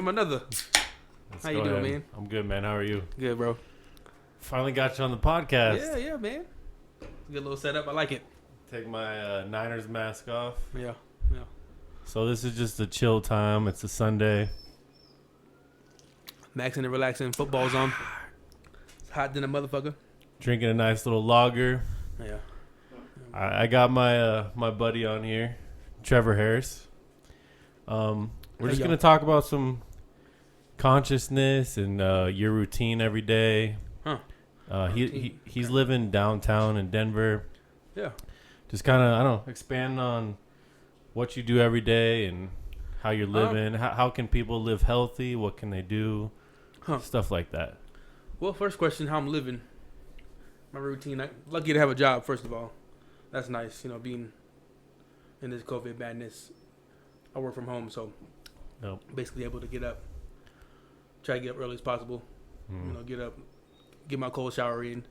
from another. How you doing, man? I'm good, man. How are you? Good, bro. Finally got you on the podcast. Yeah, man. Good little setup. I like it. Take my Niners mask off. Yeah. So this is just a chill time. It's a Sunday. Maxing and relaxing. Football's on. It's hot than a motherfucker. Drinking a nice little lager. Yeah. I got my my buddy on here, Trevor Harris. We're just gonna talk about some consciousness and your routine every day. Huh. He's living downtown in Denver. Yeah. Just kind of, I don't know, expand on what you do every day and how you're living. How can people live healthy? What can they do? Stuff like that. Well, first question, how I'm living. My routine. I'm lucky to have a job, first of all. That's nice, being in this COVID madness. I work from home, so basically able to get up. Try to get up early as possible. Get up, get my cold shower in,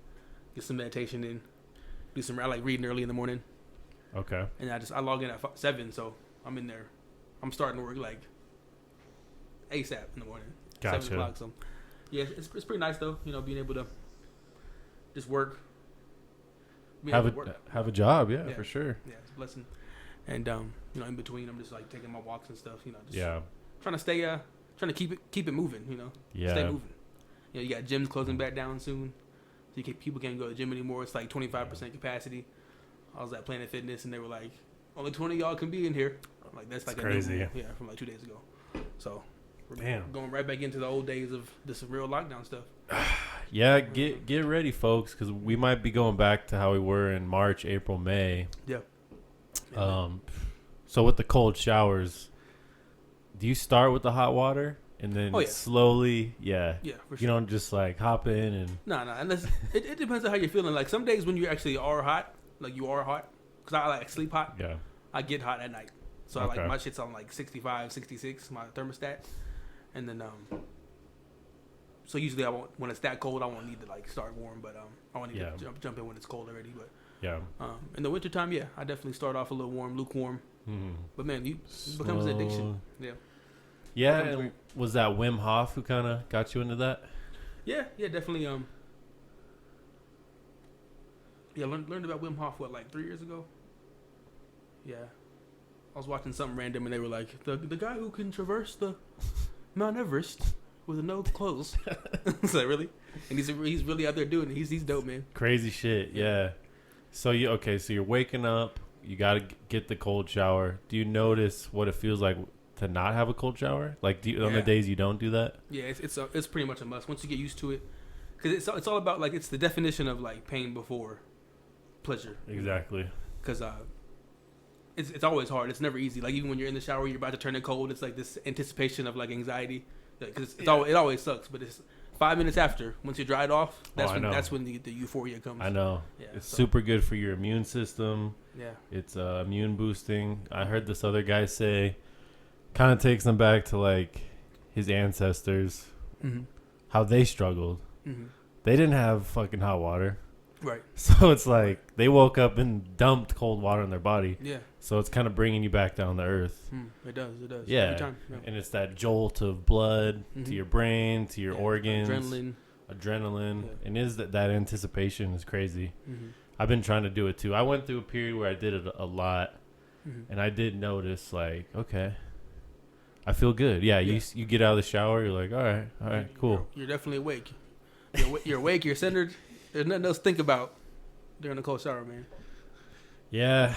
get some meditation in, I like reading early in the morning. Okay. And I log in at 7, so I'm in there. I'm starting to work like ASAP in the morning. Gotcha. 7 o'clock. So yeah, it's pretty nice though. Being able to just work. Have a job, yeah, for sure. Yeah, it's a blessing. And in between, I'm just like taking my walks and stuff. Just trying to stay, trying to keep it moving. Yeah. Stay moving. You got gyms closing back down soon, so people can't go to the gym anymore. It's like 25% capacity. I was at Planet Fitness, and they were like, only 20 of y'all can be in here. I'm like, that's like crazy. From like 2 days ago. So we're Damn. going right back into the old days of this real lockdown stuff. Yeah, get ready, folks, because we might be going back to how we were in March, April, May. Yeah. So with the cold showers, do you start with the hot water and then slowly, Yeah, for sure. You don't just like hop in and... No, unless it depends on how you're feeling. Like some days when you actually are hot, because I like sleep hot. Yeah. I get hot at night. So I like my shit's on like 65, 66, my thermostat. And then, so usually when it's that cold, I won't need to like start warm, but I won't need to jump in when it's cold already. But yeah, in the wintertime, I definitely start off a little warm, lukewarm. Mm-hmm. But man, it becomes an addiction. Yeah. Yeah, and was that Wim Hof who kind of got you into that? Yeah, definitely. Learned about Wim Hof like 3 years ago. Yeah, I was watching something random and they were like, the guy who can traverse the Mount Everest with no clothes. It's like, really? And he's really out there doing it. He's dope, man. Crazy shit. Yeah. So you're waking up. You gotta get the cold shower. Do you notice what it feels like to not have a cold shower? Like, on the days you don't do that? Yeah, it's pretty much a must once you get used to it, because it's all about like it's the definition of like pain before pleasure. Exactly. Because it's always hard. It's never easy. Like even when you're in the shower, you're about to turn it cold. It's like this anticipation of like anxiety. Because it always sucks. But it's 5 minutes after, once you're dried off, that's when the euphoria comes. I know. Yeah, it's super good for your immune system. Yeah. It's immune boosting. I heard this other guy say, kind of takes him back to like his ancestors, how they struggled. Mm-hmm. They didn't have fucking hot water. Right. So it's like they woke up and dumped cold water in their body. Yeah. So it's kind of bringing you back down to earth. It does. Yeah. Every time. Yeah. And it's that jolt of blood to your brain, to your organs. Adrenaline. Yeah. And that anticipation is crazy. Mm-hmm. I've been trying to do it too. I went through a period where I did it a lot. Mm-hmm. And I did notice like, okay, I feel good. Yeah. You get out of the shower. You're like, all right, cool. You're definitely awake. You're awake. You're centered. There's nothing else to think about during the cold shower, man. Yeah.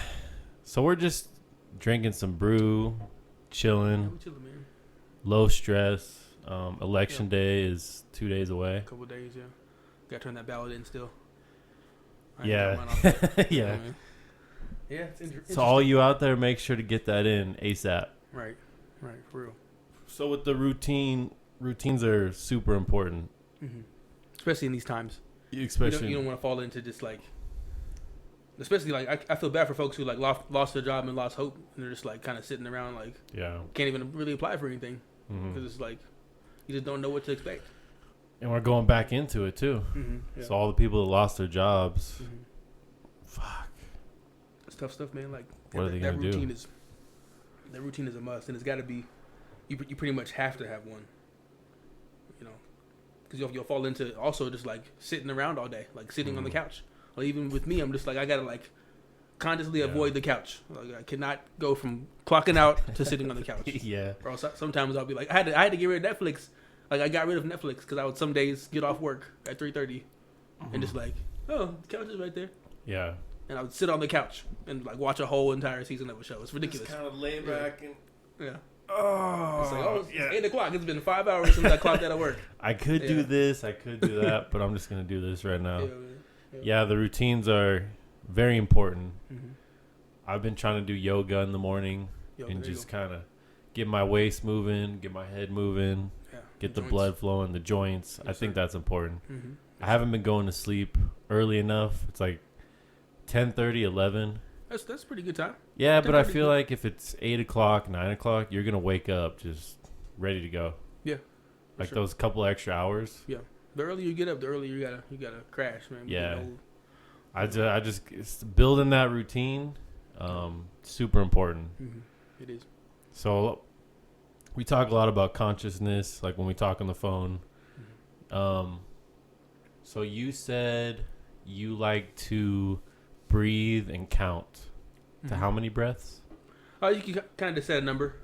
So we're just drinking some brew, chilling. Yeah, we're chilling, man. Low stress. Election day is 2 days away. A couple days, yeah. Got to turn that ballot in still. Yeah. Yeah. Yeah, it's interesting. So all you out there, make sure to get that in ASAP. Right, for real. So with the routines are super important. Mm-hmm. Especially in these times. Especially you don't want to fall into just like, especially like I feel bad for folks who like lost their job and lost hope, and they're just like kind of sitting around like can't even really apply for anything because it's like you just don't know what to expect. And we're going back into it too. Mm-hmm, yeah. So all the people that lost their jobs, fuck, it's tough stuff, man. Like what are they gonna do? That routine is a must, and it's got to be you pretty much have to have one. You know, because you'll fall into also just like sitting around all day, like sitting on the couch. Or even with me, I'm just like I gotta like consciously avoid the couch. Like I cannot go from clocking out to sitting on the couch. Yeah. Or else sometimes I'll be like, I had to get rid of Netflix. Like I got rid of Netflix because I would some days get off work at 3:30 and just like, oh, the couch is right there. Yeah. And I would sit on the couch and like watch a whole entire season of a show. It's ridiculous. Just kind of lay back and Oh, it's like, it's 8:00. It's been 5 hours since I clocked out of work. I could do this, I could do that, but I'm just gonna do this right now. Yeah, the routines are very important. Mm-hmm. I've been trying to do yoga in the morning and just kind of get my waist moving, get my head moving, get the blood flowing, the joints. Yes, I think that's important. Mm-hmm. I haven't been going to sleep early enough. It's like 10:30, 11. That's a pretty good time. Yeah, but I feel like if it's 8 o'clock, 9 o'clock, you're gonna wake up just ready to go. Yeah, like those couple extra hours. Yeah, the earlier you get up, the earlier you gotta crash, man. Yeah, I just it's building that routine, super important. Mm-hmm. It is. So we talk a lot about consciousness, like when we talk on the phone. Mm-hmm. So you said you like to breathe and count to how many breaths? You can kind of set a number,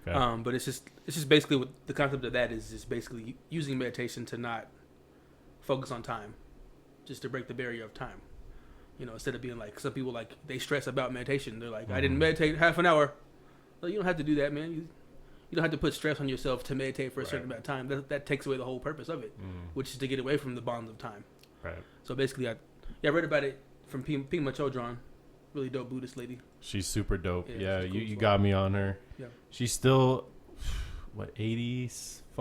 but it's just basically what the concept of that is just basically using meditation to not focus on time, just to break the barrier of time. You know, instead of being like some people like they stress about meditation. They're like, I didn't meditate half an hour. Well, you don't have to do that, man. You don't have to put stress on yourself to meditate for a certain amount of time. That takes away the whole purpose of it, which is to get away from the bonds of time. Right. So basically, I read about it from Pima Chodron, really dope Buddhist lady. She's super dope. Yeah, you got me on her. Yeah. She's still, 80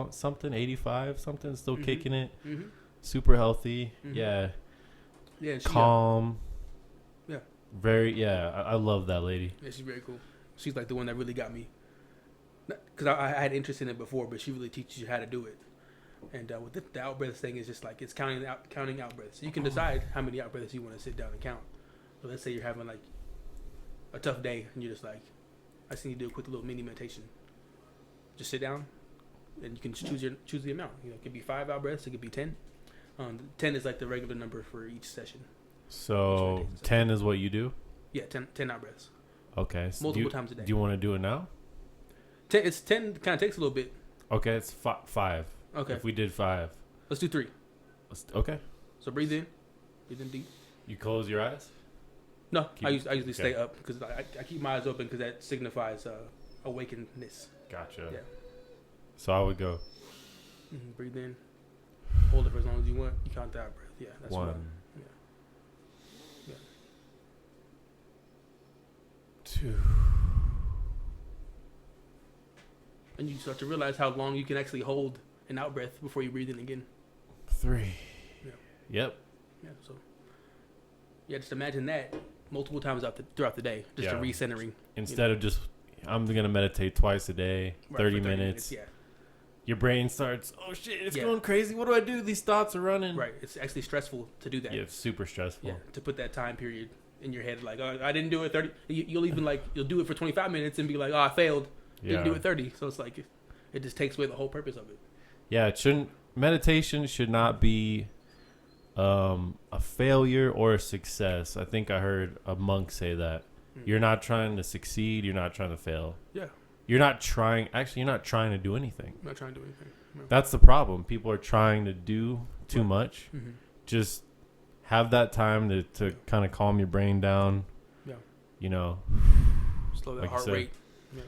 something, 85 something, still kicking it. Mm-hmm. Super healthy. Mm-hmm. Yeah. Yeah. Calm. Yeah. Very, I love that lady. Yeah, she's very cool. She's like the one that really got me. Because I had interest in it before, but she really teaches you how to do it. And with the out breaths thing is just like it's counting out breaths. So you can decide how many out breaths you want to sit down and count. So let's say you're having like a tough day and you're just like, I just need to do a quick little mini meditation. Just sit down and you can choose the amount. You know, it could be 5 out breaths, it could be 10. 10 is like the regular number for each session. So 10 is what you do? Yeah, 10 out breaths. Okay. So multiple times a day. Do you want to do it now? 10 kind of takes a little bit. Okay, it's 5. Okay. If we did 5. Let's do 3. Okay. So breathe in deep. You close your eyes? No, I usually stay up because I keep my eyes open because that signifies awakenedness. Gotcha. Yeah. So I would go. Breathe in. Hold it for as long as you want. You count the out breath. Yeah, that's 1. Yeah. 2. And you start to realize how long you can actually hold an out breath before you breathe in again. 3. Yeah. Yep. Yeah. So. Yeah, just imagine that multiple times throughout the day, just a recentering. Instead of just, I'm gonna meditate twice a day, 30 minutes. Yeah. Your brain starts, oh shit, it's going crazy. What do I do? These thoughts are running. Right. It's actually stressful to do that. Yeah, it's super stressful. Yeah. To put that time period in your head, like, oh, I didn't do it 30. You'll even you'll do it for 25 minutes and be like, oh, I failed. Didn't do it 30. So it's like it just takes away the whole purpose of it. Yeah, meditation should not be a failure or a success. I think I heard a monk say that. You're not trying to succeed, you're not trying to fail. Yeah. You're not trying to do anything. I'm not trying to do anything. No. That's the problem. People are trying to do too much. Mm-hmm. Just have that time to kind of calm your brain down. Yeah. You know. Slow that heart rate. Yeah.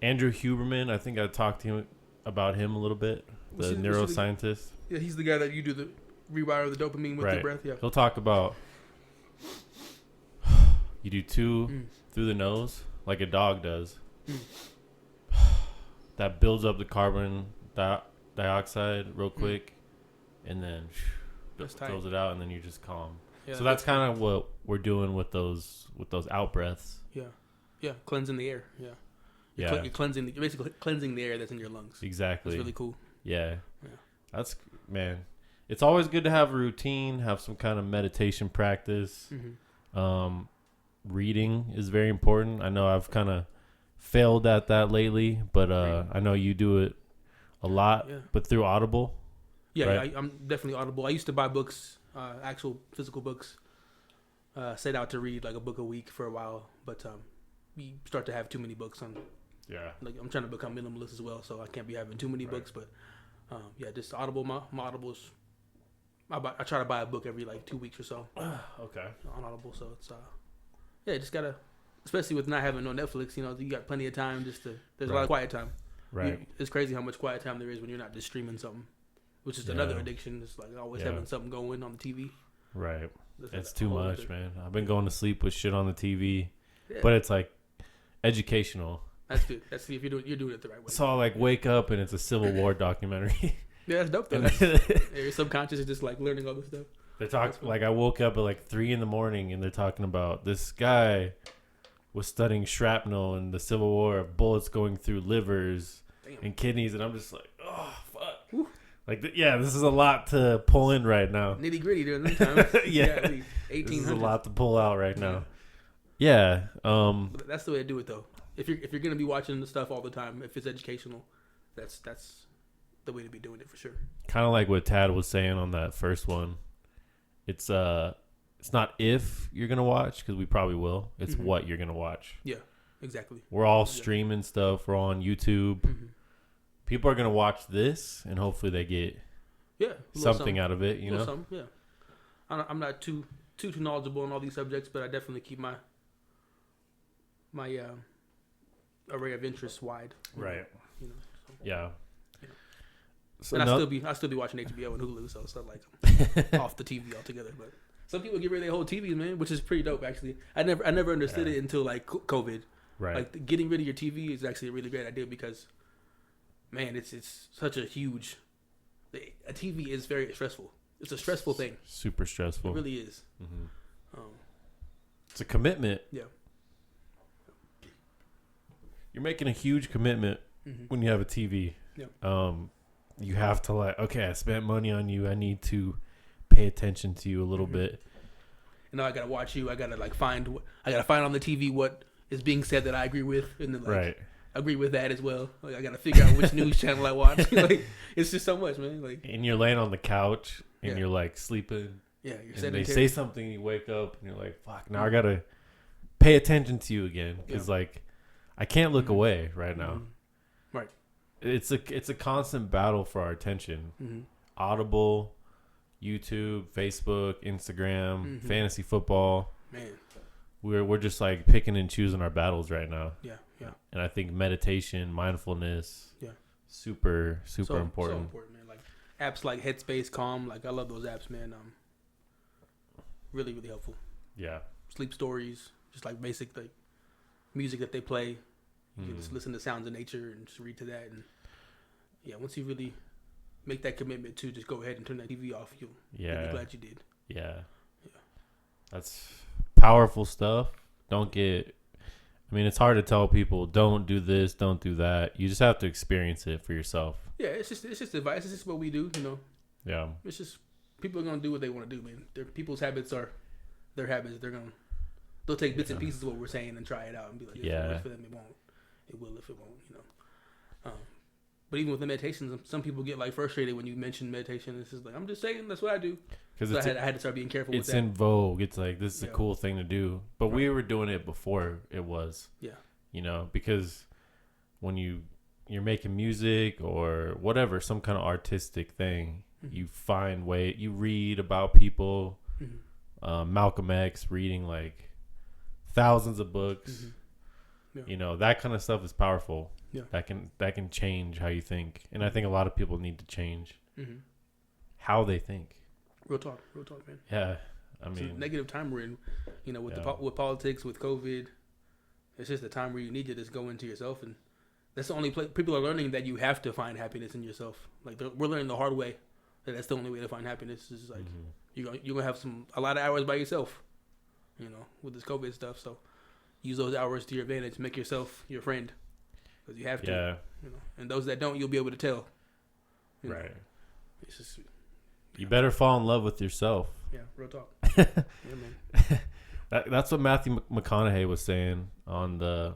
Andrew Huberman, I think I talked to him about him a little bit. The neuroscientist. Yeah, he's the guy that you do the rewire the dopamine with the breath. Yeah. He'll talk about you do 2 through the nose like a dog does. That builds up the carbon dioxide real quick, and then throws it out, and then you're just calm. Yeah, so that's kind of what we're doing with those out breaths. Yeah, cleansing the air. Yeah, you're cleansing. You're basically cleansing the air that's in your lungs. Exactly. It's really cool. Yeah. That's It's always good to have a routine, have some kind of meditation practice. Mm-hmm. Reading is very important. I know I've kind of failed at that lately, but I know you do it a lot, but through Audible. Yeah, right? I'm definitely Audible. I used to buy books, actual physical books, set out to read like a book a week for a while, but you start to have too many books on. Yeah. Like I'm trying to become minimalist as well, so I can't be having too many books, but just Audible. My Audibles, I try to buy a book every like 2 weeks or so. Okay. On Audible, so it's just gotta, especially with not having no Netflix, you got plenty of time there's a lot of quiet time. Right. It's crazy how much quiet time there is when you're not just streaming something, which is another addiction. It's like always having something going on the TV. Right. It's too much, man. I've been going to sleep with shit on the TV, but it's like educational. That's good. That's if you're doing it the right way. So I'll like wake up and it's a Civil War documentary. Yeah, that's dope though. Your subconscious is just like learning all this stuff. They talk like I woke up at like 3 a.m. and they're talking about this guy was studying shrapnel in the Civil War, bullets going through livers and kidneys, and I'm just like, oh fuck. Whew. Like this is a lot to pull in right now. Nitty gritty during that time. Yeah, this is a lot to pull out right now. Yeah. That's the way to do it though. If you're gonna be watching the stuff all the time, if it's educational, that's the way to be doing it for sure. Kind of like what Tad was saying on that first one. It's not if you're gonna watch, because we probably will. It's what you're gonna watch. Yeah, exactly. We're all streaming stuff. We're all on YouTube. Mm-hmm. People are gonna watch this, and hopefully they get something out of it. You know, something, yeah. I'm not too knowledgeable on all these subjects, but I definitely keep my array of interests wide. Right. So. Yeah. So and I'll still be watching HBO and Hulu, so it's not like I'm off the TV altogether. But some people get rid of their whole TVs, man, which is pretty dope. Actually, I never understood it until like COVID. Right. Like getting rid of your TV is actually a really great idea because, man, it's such a huge. A TV is very stressful. It's a stressful thing. Super stressful. It really is. Mm-hmm. It's a commitment. Yeah. You're making a huge commitment when you have a TV. Yeah. You have to okay, I spent money on you. I need to pay attention to you a little bit. I gotta watch you. I gotta find on the TV what is being said that I agree with, and then agree with that as well. Like I gotta figure out which news channel I watch. It's just so much, man. And you're laying on the couch and you're like sleeping. Yeah, you're and they say something, you wake up and you're like, "Fuck!" Now I gotta pay attention to you again because I can't look away right now. Right. It's a constant battle for our attention. Audible, YouTube, Facebook, Instagram, fantasy football. Man, we're just like picking and choosing our battles right now. Yeah. And I think meditation, mindfulness, super important. So important, man. Like apps like Headspace, Calm. Like I love those apps, man. Really, really helpful. Yeah. Sleep stories, just like basic music that they play. You can just listen to sounds of nature and just read to that. And once you really make that commitment to just go ahead and turn that TV off, you'll be glad you did. Yeah. That's powerful stuff. It's hard to tell people, don't do this, don't do that. You just have to experience it for yourself. Yeah, it's just advice. It's just what we do, Yeah. It's just people are going to do what they want to do, man. People's habits are their habits. They'll take bits and pieces of what we're saying and try it out and be like, if it works for them, it won't. It will if it won't, But even with the meditations, some people get frustrated when you mention meditation. It's just like, I'm just saying that's what I do. Because I had to start being careful with that. It's in vogue. It's like, this is a cool thing to do. But we were doing it before it was. Yeah. Because when you're making music or whatever, some kind of artistic thing, you find you read about people. Malcolm X reading thousands of books. Yeah. That kind of stuff is powerful. Yeah. That can change how you think. And I think a lot of people need to change how they think. Real talk, man. Yeah. It's a negative time we're in, with politics, with COVID. It's just a time where you need to just go into yourself. And that's the only place people are learning that you have to find happiness in yourself. We're learning the hard way that that's the only way to find happiness. Is you're going to have a lot of hours by yourself, with this COVID stuff. So use those hours to your advantage. Make yourself your friend. Because you have to. Yeah. And those that don't, you'll be able to tell. Right. It's just... You better fall in love with yourself. Yeah, real talk. Yeah, man. That's what Matthew McConaughey was saying on I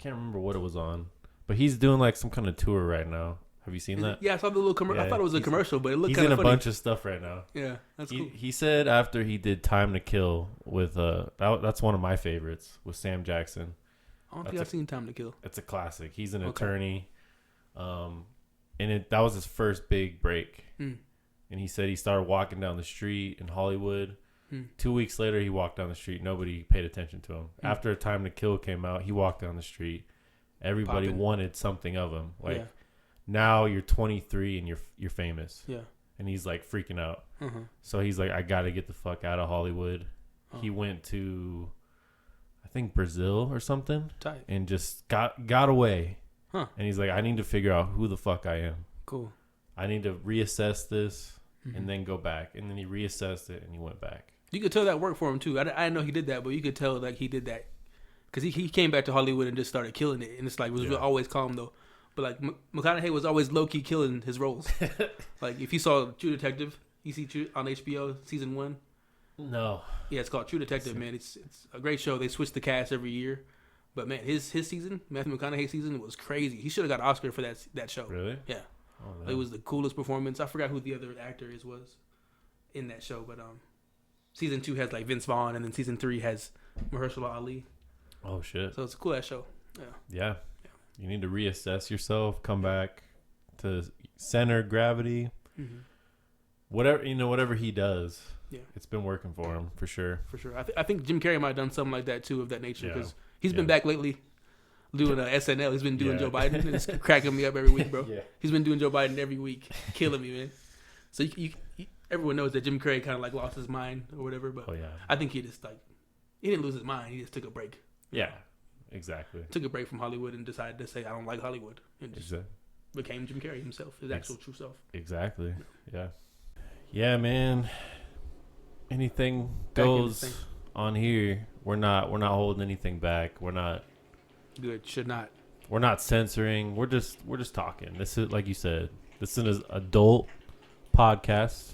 can't remember what it was on, but he's doing like some kind of tour right now. Have you seen that? Yeah, I saw the little commercial. I thought it was a commercial, but it looked kind of funny. He's in a bunch of stuff right now. Yeah, that's cool. He said after he did Time to Kill with that's one of my favorites with Sam Jackson. I don't think I've seen Time to Kill. It's a classic. He's an attorney, and that was his first big break. And he said he started walking down the street in Hollywood. 2 weeks later, he walked down the street. Nobody paid attention to him. After Time to Kill came out, he walked down the street. Everybody wanted something of him. Like now you're 23 and you're famous. Yeah. And he's like freaking out. So he's like, I got to get the fuck out of Hollywood. He went to, I think, Brazil or something. Tight. And just got away. And he's like, I need to figure out who the fuck I am. Cool. I need to reassess this and then go back. And then he reassessed it and he went back. You could tell that worked for him too. I didn't know he did that, but you could tell like he did that. Because he came back to Hollywood and just started killing it. And it's like, it was always calm though. But like McConaughey was always low key killing his roles. Like if you saw True Detective, you see on HBO season 1. No. Yeah, it's called True Detective, man. It's a great show. They switch the cast every year. But man, his season, Matthew McConaughey's season, was crazy. He should have got an Oscar for that show. Really? Yeah. Oh, it was the coolest performance. I forgot who the other actor was in that show, but season 2 has like Vince Vaughn, and then season 3 has Mahershala Ali. Oh shit! So it's a cool ass show. Yeah. You need to reassess yourself. Come back to center gravity. Whatever he does. Yeah, it's been working for him for sure. For sure. I think Jim Carrey might have done something like that too, of that nature, because he's been back lately doing SNL. He's been doing Joe Biden, and it's cracking me up every week, bro. He's been doing Joe Biden every week, killing me, man. So everyone knows that Jim Carrey kind of like lost his mind or whatever, but I think he just he didn't lose his mind. He just took a break. Yeah, exactly. Took a break from Hollywood and decided to say, I don't like Hollywood, and just became Jim Carrey himself, his actual true self. Exactly. Yeah, man. Anything goes on here. We're not holding anything back. We're not. Good. Should not. We're not censoring. We're just talking. This is, like you said, this is an adult podcast.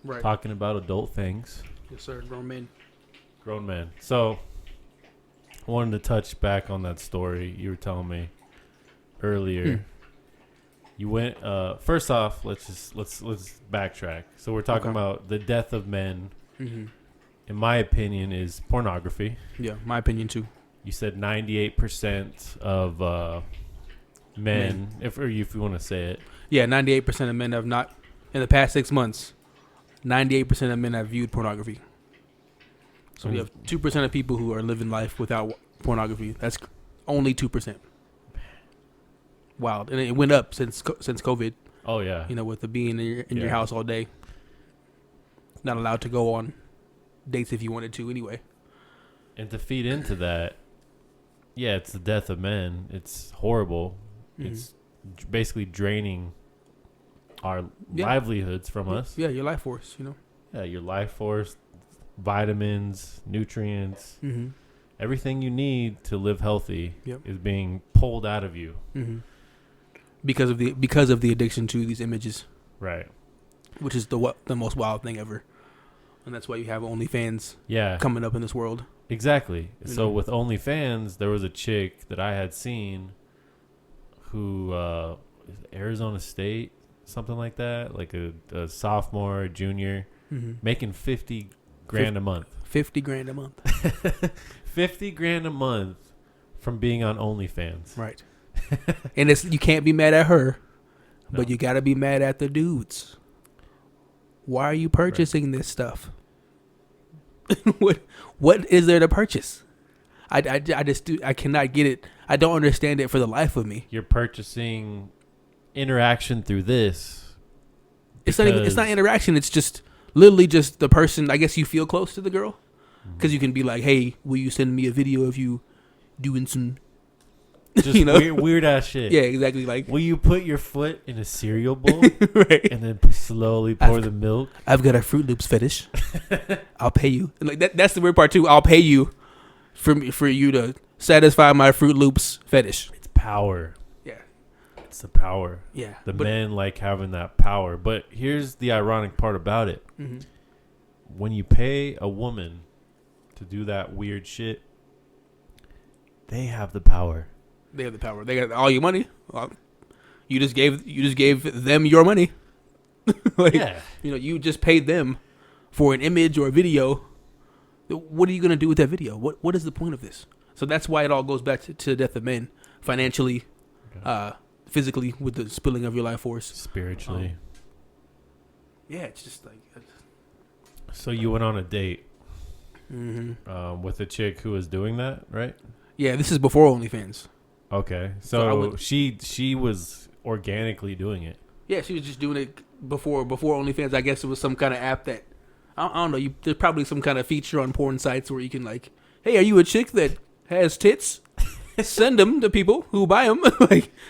Right. Talking about adult things. Yes, sir. Grown men. So I wanted to touch back on that story you were telling me earlier. You went first off, let's backtrack. So we're talking about the death of men. In my opinion, is pornography. Yeah, my opinion too. You said 98% of men, if you want to say it. Yeah, 98% of men have not, in the past 6 months, 98% of men have viewed pornography. So we have 2% of people who are living life without pornography. That's only 2%. Wild. And it went up since COVID. Oh, yeah. With the being in your house all day. Not allowed to go on dates if you wanted to anyway. And to feed into that, it's the death of men. It's horrible. It's basically draining our livelihoods from us. Yeah, your life force, Yeah, your life force, vitamins, nutrients, everything you need to live healthy is being pulled out of you. Because of the addiction to these images. Right. Which is the most wild thing ever. And that's why you have OnlyFans coming up in this world. Exactly. So with OnlyFans, there was a chick that I had seen who Arizona State, something like that, like a sophomore, a junior, making $50 grand a month. $50 grand a month. $50 grand a month from being on OnlyFans. Right. And you can't be mad at her, but you got to be mad at the dudes. Why are you purchasing this stuff? What is there to purchase? I cannot get it. I don't understand it for the life of me. You're purchasing interaction through this. It's not interaction. It's just literally just the person. I guess you feel close to the girl because you can be like, hey, will you send me a video of you doing some just weird ass shit. Yeah, exactly. Like, will you put your foot in a cereal bowl right, and then slowly pour the milk? I've got a Fruit Loops fetish. I'll pay you. And like that's the weird part too. I'll pay you for you to satisfy my Fruit Loops fetish. It's power. Yeah, it's the power. Yeah, men like having that power. But here's the ironic part about it: when you pay a woman to do that weird shit, They have the power. They have the power. They got all your money. Well, you just gave them your money. You just paid them for an image or a video. What are you gonna do with that video? What is the point of this? So that's why it all goes back to the death of men, financially, physically, with the spilling of your life force, spiritually. It's just like. So you went on a date with a chick who was doing that, right? Yeah, this is before OnlyFans. Okay, so she was organically doing it. Yeah, she was just doing it before OnlyFans. I guess it was some kind of app that I don't know. There's probably some kind of feature on porn sites where you can like, hey, are you a chick that has tits? Send them to people who buy them.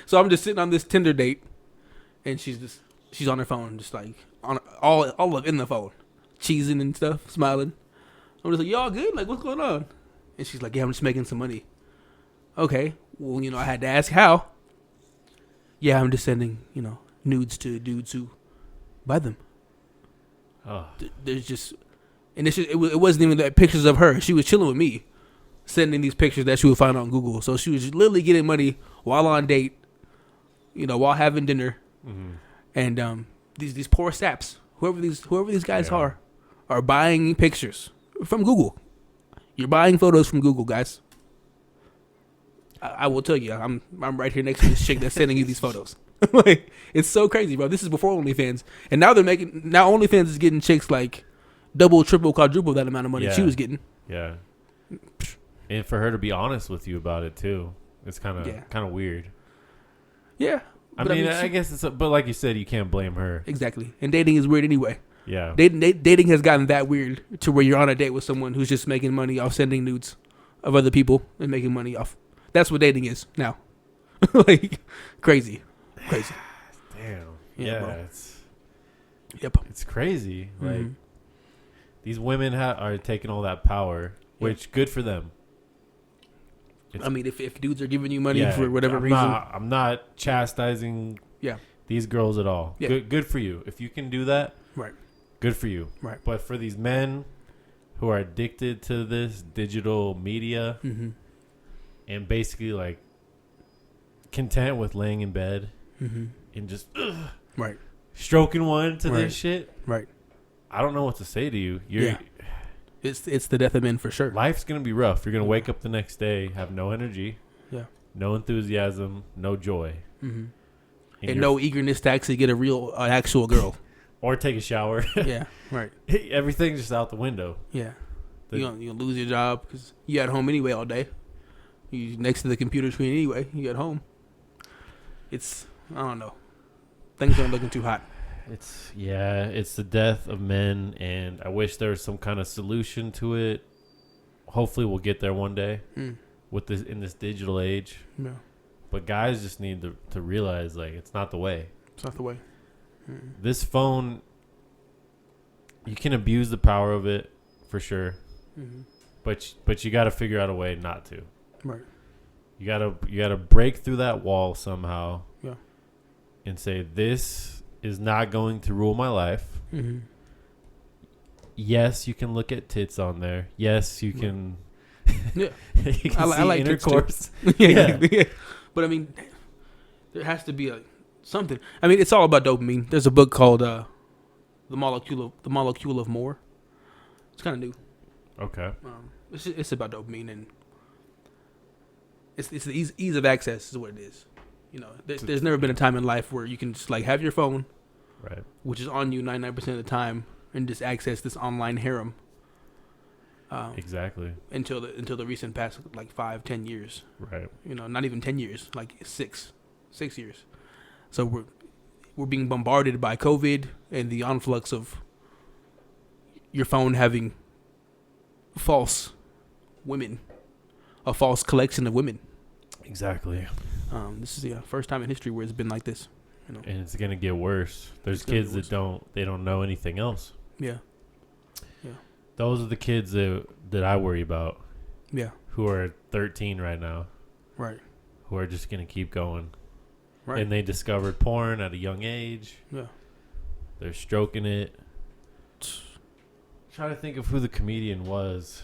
So I'm just sitting on this Tinder date, and she's on her phone, just like on all of in the phone, cheesing and stuff, smiling. I'm just like, y'all good? Like, what's going on? And she's like, yeah, I'm just making some money. Okay, well, I had to ask how. Yeah, I'm just sending, nudes to dudes who buy them. Oh. There's just, and it wasn't even that pictures of her. She was chilling with me, sending these pictures that she would find on Google. So she was literally getting money while on date, while having dinner, and these poor saps, whoever these guys are buying pictures from Google. You're buying photos from Google, guys. I will tell you, I'm right here next to this chick that's sending you these photos. It's so crazy, bro. This is before OnlyFans, and now OnlyFans is getting chicks like double, triple, quadruple that amount of money she was getting. Yeah, and for her to be honest with you about it too, it's kind of weird. Yeah, I mean, I guess but like you said, you can't blame her. Exactly, and dating is weird anyway. Yeah, dating has gotten that weird to where you're on a date with someone who's just making money off sending nudes of other people and making money off. That's what dating is now. Crazy. Damn. Yeah, it's crazy. Like these women are taking all that power, which good for them. I mean, if dudes are giving you money for whatever reason, I'm not chastising these girls at all. Yeah. Good for you. If you can do that, right? Good for you. Right. But for these men who are addicted to this digital media and basically like content with laying in bed and just right stroking one to this shit, right? I don't know what to say to you. It's the death of men for sure. Life's gonna be rough. You're gonna wake up the next day, have no energy, no enthusiasm, no joy, and no eagerness to actually get an actual girl or take a shower. Yeah, right. Everything's just out the window. Yeah, you're gonna lose your job because you at home anyway all day. You next to the computer screen anyway. You at home. I don't know. Things aren't looking too hot. It's the death of men, and I wish there was some kind of solution to it. Hopefully, we'll get there one day with this in this digital age. Yeah. But guys just need to realize like it's not the way. It's not the way. This phone, you can abuse the power of it for sure, but you got to figure out a way not to. Right. You gotta break through that wall somehow. Yeah. And say this is not going to rule my life. Yes, you can look at tits on there. Yes, you can. Yeah. You can see like intercourse. Yeah. But I mean, there has to be something. I mean, it's all about dopamine. There's a book called The Molecule of More. It's kind of new. Okay. It's about dopamine, and it's the ease of access is what it is. There's never been a time in life where you can just like have your phone, right, which is on you 99% of the time, and just access this online harem. Exactly. Until the recent past, like 5-10 years. Right. Not even 10 years, like 6 years. So we're being bombarded by COVID and the influx of your phone having false women, a false collection of women. Exactly. This is the first time in history where it's been like this. And it's gonna get worse. There's kids that don't know anything else. Yeah. Those are the kids that I worry about. Yeah. Who are 13 right now. Right. Who are just gonna keep going. Right. And they discovered porn at a young age. Yeah. They're stroking it. Trying to think of who the comedian was.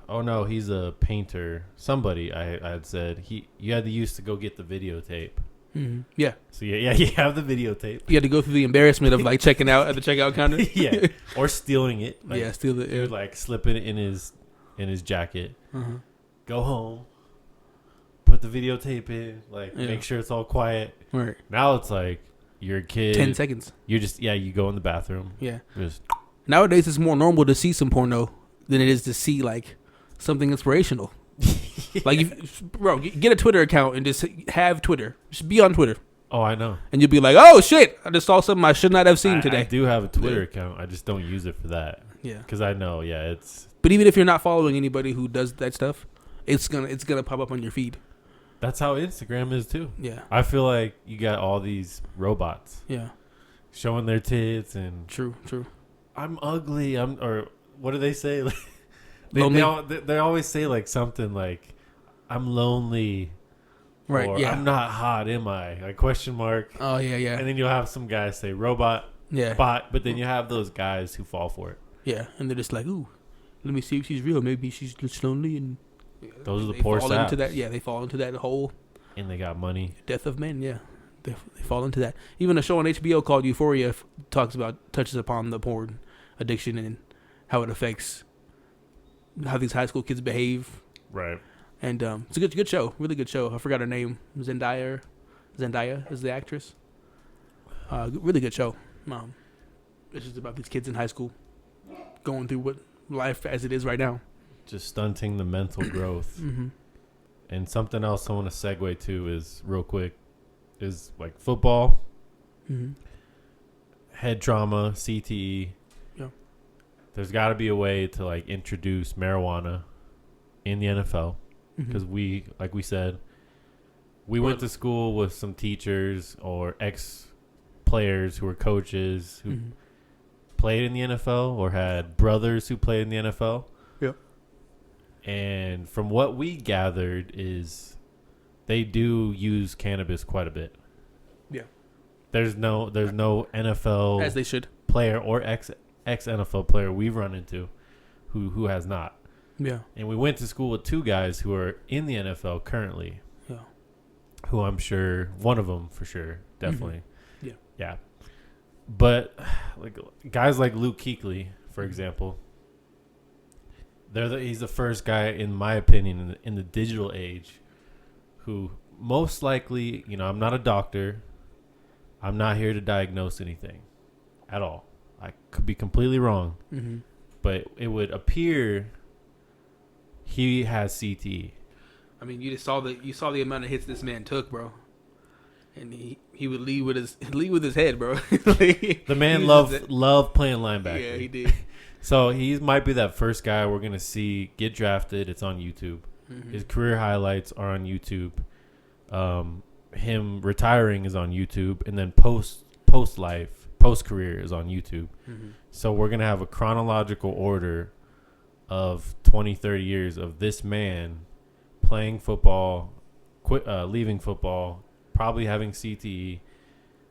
Oh no, he's a painter. Somebody I had said you had to use to go get the videotape. Mm-hmm. Yeah. So yeah, you have the videotape. You had to go through the embarrassment of like checking out at the checkout counter. Yeah, or stealing it. Like, yeah, steal it. He would like slip it in his jacket. Go home. Put the videotape in. Like make sure it's all quiet. Right. Now it's like you're a kid. 10 seconds. You just you go in the bathroom. Yeah. Just. Nowadays it's more normal to see some porno than it is to see like something inspirational. Like, bro, get a Twitter account and just have Twitter. Just be on Twitter. Oh, I know. And you'll be like, oh, shit, I just saw something I should not have seen today. I do have a Twitter account. I just don't use it for that. Yeah. Because I know, it's... But even if you're not following anybody who does that stuff, it's gonna pop up on your feed. That's how Instagram is, too. Yeah. I feel like you got all these robots. Yeah. Showing their tits and... True. I'm ugly. Or what do they say? They always say like something like, "I'm lonely," right? Or, yeah, "I'm not hot, am I?" Like question mark. Oh yeah. And then you'll have some guys say robot, bot, but then you have those guys who fall for it. Yeah, and they're just like, "Ooh, let me see if she's real. Maybe she's just lonely." And those are the poor fall saps. into that. Yeah, they fall into that hole. And they got money. Death of men. Yeah, they fall into that. Even a show on HBO called Euphoria touches upon the porn addiction and how it affects how these high school kids behave. Right. And it's a good show. Really good show. I forgot her name. Zendaya is the actress. Really good show. It's just about these kids in high school going through what life as it is right now. Just stunting the mental growth. Mm-hmm. And something else I want to segue to is real quick is like football, head trauma, CTE. There's got to be a way to like introduce marijuana in the NFL because we said, we went to school with some teachers or ex-players who were coaches who played in the NFL or had brothers who played in the NFL. Yeah. And from what we gathered is they do use cannabis quite a bit. Yeah. There's no NFL as they should player or ex-NFL player we've run into who has not. Yeah. And we went to school with two guys who are in the NFL currently. Yeah. Who I'm sure, one of them for sure, definitely. Yeah. Yeah. But like guys like Luke Kuechly, for example, he's the first guy, in my opinion, in the digital age who most likely, I'm not a doctor. I'm not here to diagnose anything at all. I could be completely wrong, but it would appear he has CTE. I mean, you saw the amount of hits this man took, bro, and he would lead with his head, bro. The man loved playing linebacker. Yeah, he did. So he might be that first guy we're gonna see get drafted. It's on YouTube. His career highlights are on YouTube. Him retiring is on YouTube, and then post career is on YouTube. So we're going to have a chronological order of 20, 30 years of this man playing football, leaving football, probably having CTE,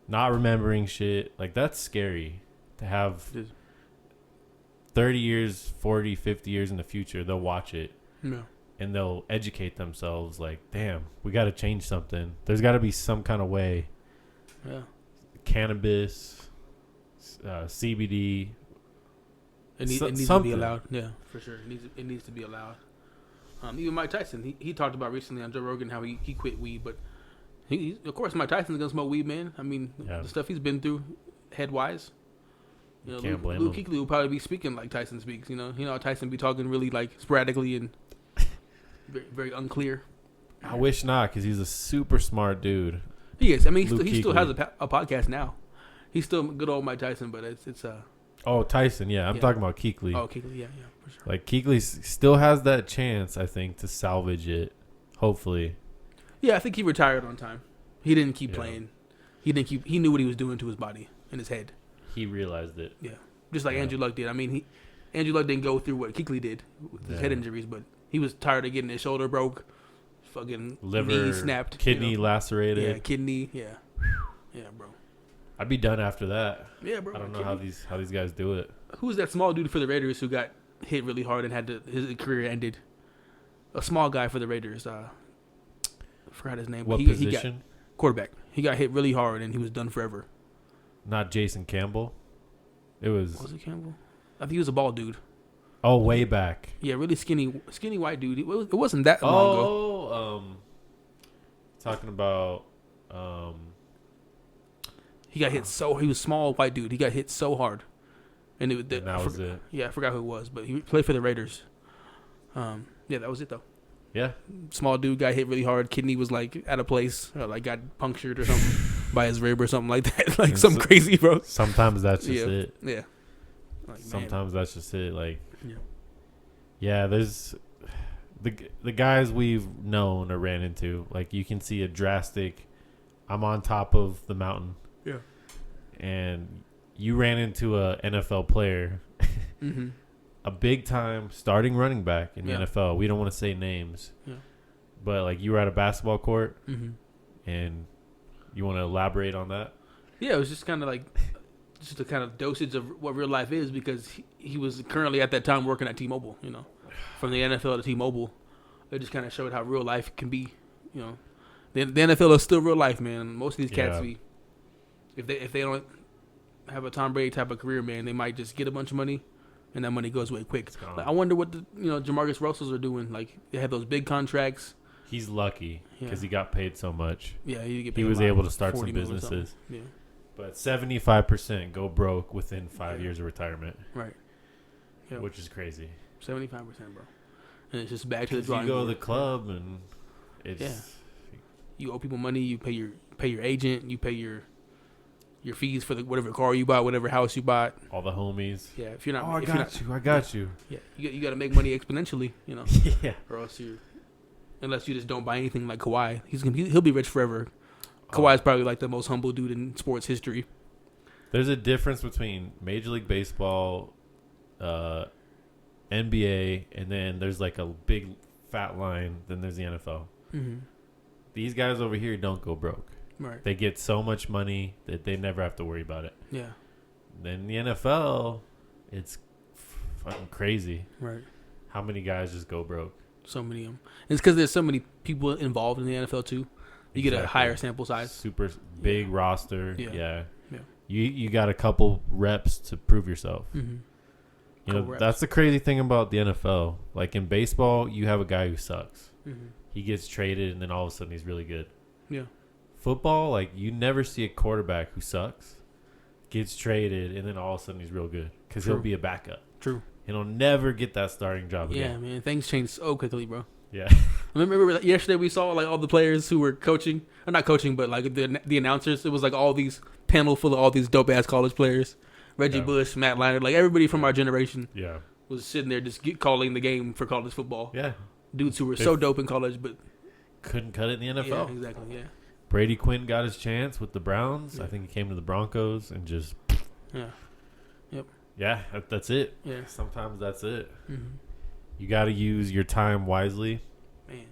not remembering shit. Like, that's scary to have 30 years, 40, 50 years in the future. They'll watch it and they'll educate themselves like, damn, we got to change something. There's got to be some kind of way. Yeah. Cannabis, CBD. It needs to be allowed. Yeah, for sure. It needs to be allowed. Even Mike Tyson, he talked about recently on Joe Rogan how he quit weed, but he of course Mike Tyson's gonna smoke weed, man. I mean, the stuff he's been through, head wise. Can't blame Luke him. Kuechly will probably be speaking like Tyson speaks. Tyson be talking really like sporadically and very, very unclear. I wish not, because he's a super smart dude. He is. I mean, he still has a podcast now. He's still good old Mike Tyson, but it's Oh, Tyson, yeah. I'm talking about Kuechly. Oh, Kuechly, yeah, for sure. Like, Kuechly still has that chance, I think, to salvage it, hopefully. Yeah, I think he retired on time. He didn't keep playing. He knew what he was doing to his body and his head. He realized it. Yeah. Just like Andrew Luck did. I mean, Andrew Luck didn't go through what Kuechly did with his head injuries, but he was tired of getting his shoulder broke, fucking liver knee snapped, kidney lacerated. Yeah, kidney, yeah. Yeah, bro. I'd be done after that. Yeah, bro. I don't know how these guys do it. Who was that small dude for the Raiders who got hit really hard and his career ended. A small guy for the Raiders. I forgot his name. What but position? He got quarterback. He got hit really hard and he was done forever. Not Jason Campbell. It was. Was it Campbell? I think he was a bald dude. Oh, way back. Yeah, really skinny white dude. It wasn't that long ago. Oh, talking about. He got hit he was small white dude. He got hit so hard, and that was it. Yeah, I forgot who it was, but he played for the Raiders. Yeah, that was it though. Yeah, small dude got hit really hard. Kidney was like out of place, or like got punctured or something by his rib or something like that. Like something crazy, bro. Sometimes that's just it. Yeah. Like, sometimes that's just it. Like, yeah. Yeah, there's the guys we've known or ran into. Like, you can see a drastic. I'm on top of the mountain. Yeah. And you ran into a NFL player. Mm-hmm. A big time starting running back in the NFL. We don't want to say names. Yeah. But like you were at a basketball court, mm-hmm. and you want to elaborate on that? Yeah, it was just kind of like just a kind of dosage of what real life is, because he was currently at that time working at T-Mobile, you know, from the NFL to T-Mobile. It just kind of showed how real life can be, you know. The NFL is still real life, man. Most of these cats, if they don't have a Tom Brady type of career, man, they might just get a bunch of money. And that money goes away quick. Like, I wonder what Jamarcus Russells are doing. Like, they had those big contracts. He's lucky because he got paid so much. Yeah, he was able to start some businesses. Yeah, but 75% go broke within 5 years of retirement. Right. Yep. Which is crazy. 75%, bro. And it's just back to the drawing board. You go board. to the club and it's you owe people money. You pay your agent. You pay your fees for whatever car you bought, whatever house you bought. All the homies. Yeah, if you're not. I got you. Yeah, you got to make money exponentially, you know. Yeah. Or else unless you just don't buy anything like Kawhi, he'll be rich forever. Kawhi's probably like the most humble dude in sports history. There's a difference between Major League Baseball, NBA, and then there's like a big fat line. Then there's the NFL. Mm-hmm. These guys over here don't go broke. Right. They get so much money that they never have to worry about it. Yeah. Then the NFL, it's fucking crazy. Right. How many guys just go broke? So many of them. It's because there's so many people involved in the NFL too. You get a higher sample size. Super big roster. Yeah. You got a couple reps to prove yourself. Mm-hmm. You know, that's the crazy thing about the NFL. Like in baseball, you have a guy who sucks. Mm-hmm. He gets traded, and then all of a sudden he's really good. Yeah. Football, like you never see a quarterback who sucks, gets traded, and then all of a sudden he's real good because he'll be a backup. True. And he'll never get that starting job again. Yeah, man. Things change so quickly, bro. Yeah. Remember yesterday we saw like all the players who were coaching, or not coaching, but like the announcers. It was like all these panel full of all these dope ass college players. Reggie Bush, Matt Leinart, like everybody from our generation. Yeah. Was sitting there just calling the game for college football. Yeah. Dudes who were so dope in college, but couldn't cut it in the NFL. Yeah, exactly. Yeah. Brady Quinn got his chance with the Browns. Yeah. I think he came to the Broncos and just. Yeah. Yep. Yeah, that's it. Yeah. Sometimes that's it. Mm-hmm. You got to use your time wisely. Man.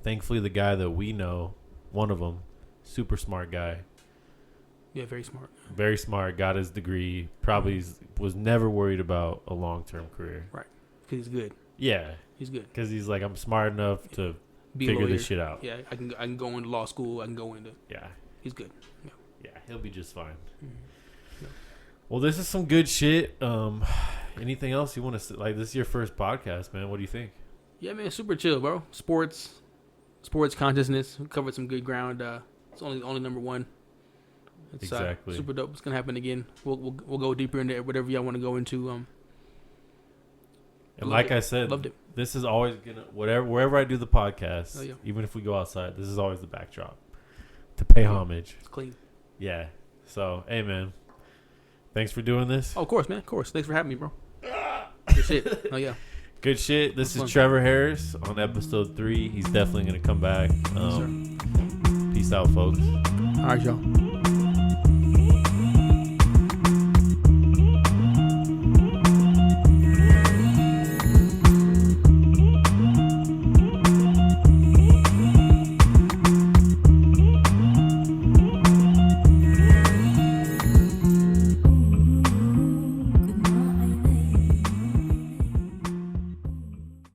Thankfully, the guy that we know, one of them, super smart guy. Yeah, very smart. Very smart. Got his degree. Probably was never worried about a long-term career. Right. Because he's good. Yeah. He's good. Because he's like, I'm smart enough to figure this shit out. Yeah, I can go into law school. I can go into. Yeah. He's good. Yeah. Yeah, he'll be just fine. Mm-hmm. Yeah. Well, this is some good shit. Anything else you want to say? Like, this is your first podcast, man. What do you think? Yeah, man, super chill, bro. Sports consciousness. We covered some good ground. It's only number one. It's exactly super dope. It's gonna happen again. We'll go deeper into whatever y'all want to go into. And like I said, loved it. This is always gonna wherever I do the podcast. Oh, yeah. Even if we go outside, this is always the backdrop to pay homage. It's clean. Yeah. So, hey, man. Thanks for doing this. Oh, of course, man. Of course. Thanks for having me, bro. Good shit. Oh, yeah. Good shit. This is Trevor Harris on episode 3. He's definitely going to come back. Peace out, folks. All right, y'all.